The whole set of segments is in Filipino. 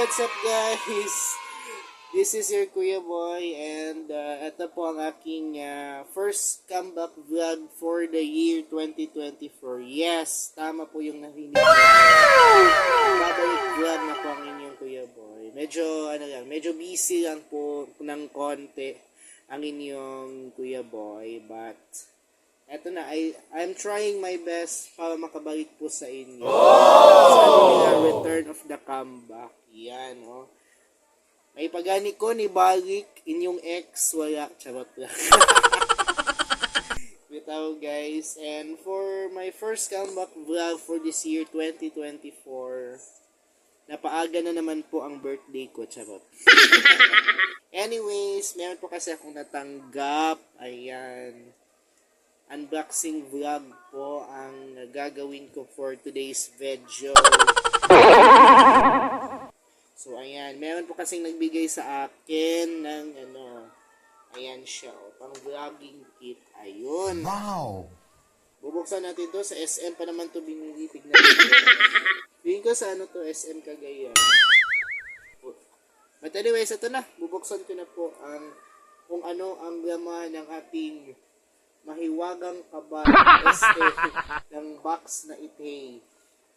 what's up guys? This is your Kuya Boy and ito po ang aking first comeback vlog for the year 2024. Yes, tama po yung narinig ko. Babalik vlog na po ang inyong Kuya Boy. Medyo busy lang po ng konti ang inyong Kuya Boy, but eto na, I'm trying my best para makabalik po sa inyo. Sa return of the comeback. Yan, oh. May pagani ko ni balik, inyong ex, wala. Charot lang. Bitaw guys. And for my first comeback vlog for this year, 2024, napaaga na naman po ang birthday ko. Charot. Anyways, meron po kasi akong natanggap. Ayan. Unboxing vlog po ang gagawin ko for today's video. So, ayan. Meron po kasing nagbigay sa akin ng ayan siya. Pang vlogging kit. Ayun. Wow! Bubuksan natin to. Sa SM pa naman to binili. Tignan natin. Tingin ko sa to, SM Cagayan. But anyways, ito na. Bubuksan ko na po kung ano ang laman ng ating mahiwagang kabal ng box na ite.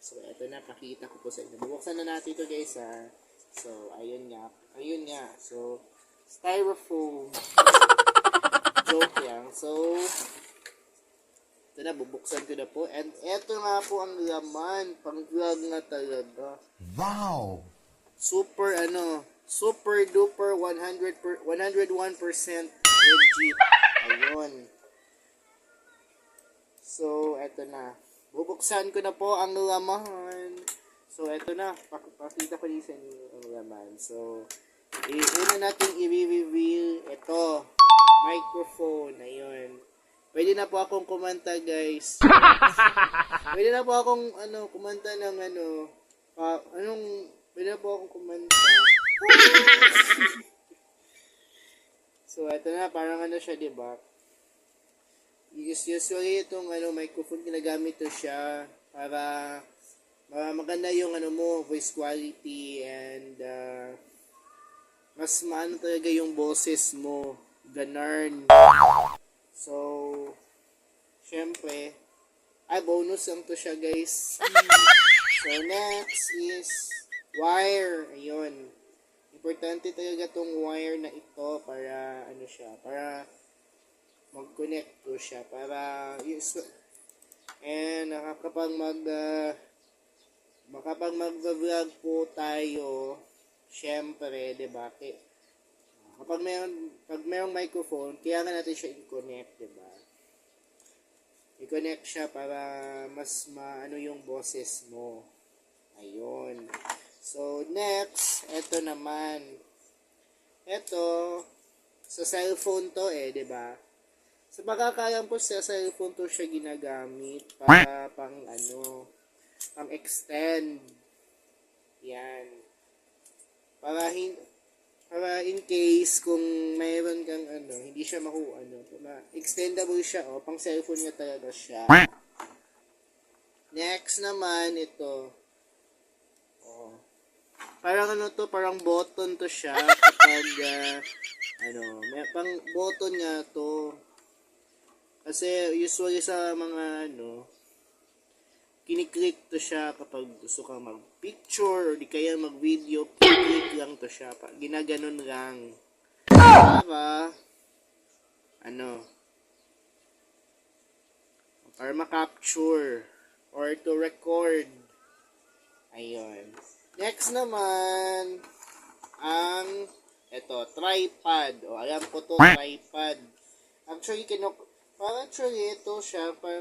So, ito na, pakita ko po sa inyo. Bubuksan na natin ito guys, ha. So, ayun nga. So, styrofoam. Joke lang. So, ito na, bubuksan ko na po. And ito nga po ang laman. Pang vlog na talaga. Wow! Super duper 101% legit. Ayun. So, eto na. Bubuksan ko na po ang laman. So, eto na. Pakita ko din sa inyo ang laman. So, una natin i-reveal ito. Microphone. Ayun. Pwede na po akong kumanta, guys. Pwede na po akong, kumanta ng pwede na po akong kumanta. So, eto na. Parang siya, diba? Usually itong microphone, ginagamit to siya para maganda yung voice quality and mas maano talaga yung boses mo, ganarn. So syempre bonus lang to siya guys. So next is wire. Ayun, importante talaga tong wire na ito para para mag-connect to siya para and kapag mag-vlog po tayo, syempre, diba? Pag mayroong microphone, kaya nga natin siya i-connect, diba? I-connect siya para mas maano yung boses mo. Ayun. So, next, eto naman. Eto, sa cellphone to diba? Sa pagkakalam po sa cellphone to siya ginagamit para pang extend. Yan. Para in case kung mayroon kang hindi siya extendable siya, pang cellphone niya talaga siya. Next naman ito. Parang parang button to siya kapag may pang button nga to. Kasi usually sa mga kiniklik to siya kapag gusto kang mag-picture or di kaya mag-video, kiniklik lang to siya. Ginaganon lang. Para ma-capture or to record. Ayun. Next naman, tripod. Alam ko to, tripod. Actually, ito siya para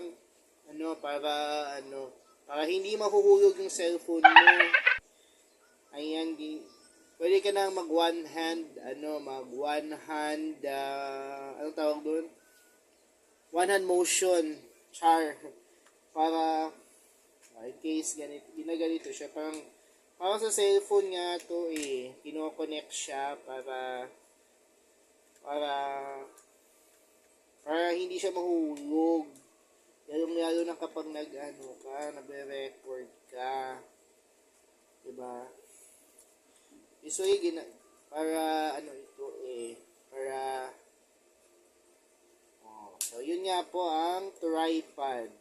hindi mahuhulog yung cellphone mo. Ayan, pwede ka na mag one hand, anong tawag doon? One hand motion, para, in case ginaganito siya, parang sa cellphone nga to kino-connect siya para hindi siya mahuhulog. Lalo na kapag nagre-record ka. Diba? Usually, para ano ito para, so yun nga po ang tripod.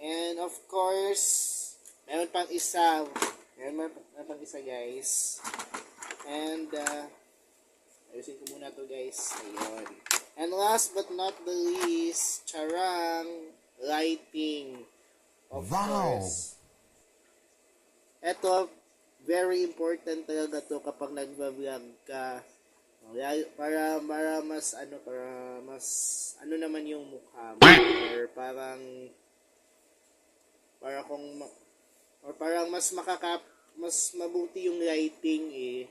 And of course, meron pang isa. Meron pang isa guys. And, ayusin ko muna to guys. Ayun. And last but not the least, charang, lighting. Of course. Ito, very important talaga to kapag nagba-vlog ka. Para mas naman yung mukha mo, or parang mas mabuti yung lighting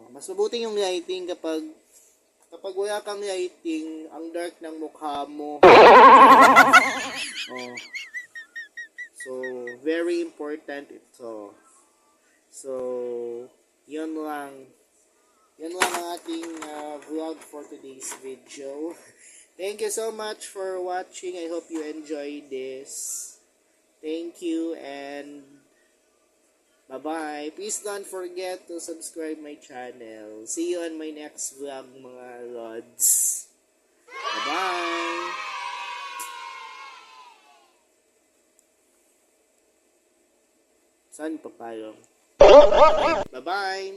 mas mabuti yung lighting kapag wala kang lighting, ang dark ng mukha mo. So very important ito. So yun lang ang ating vlog for today's video. Thank you so much for watching. I hope you enjoyed this. Thank you and bye-bye. Please don't forget to subscribe my channel. See you on my next vlog, mga lods. Bye-bye. Saan pa tayo? Bye-bye.